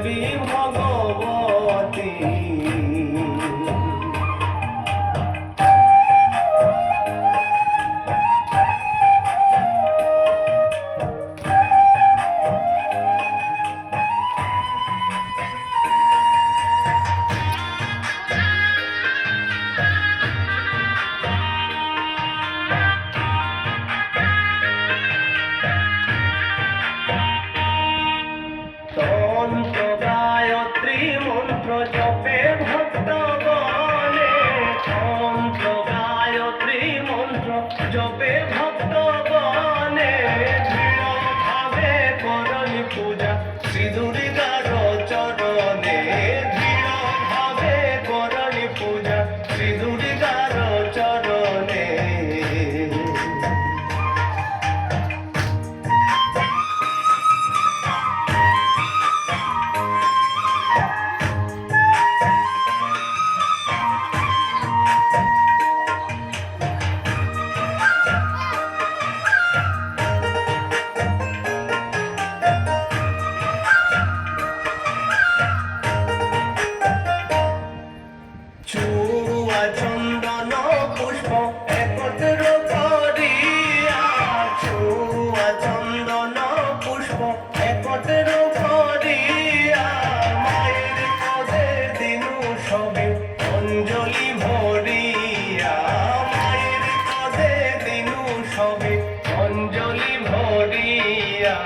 দেবী ভগবতী। তন্ত্র গায়ত্রী মন্ত্র জপে ভক্তগণে, তন্ত্র গায়ত্রী মন্ত্র জপে ভক্তগণে, দৃঢ়ভাবে করলি পূজা শ্রী দুর্গার চরণে, দৃঢ়ভাবে করলি পূজা শ্রী দুর্গার চরণে। চুয়া চন্দন পুষ্প একত্র করিয়া, চুয়া চন্দন পুষ্প একত্র করিয়া, মায়ের পদে দিনু সবে অঞ্জলি ভরিয়া, মায়ের পদে দিনু সবে অঞ্জলি ভরিয়া।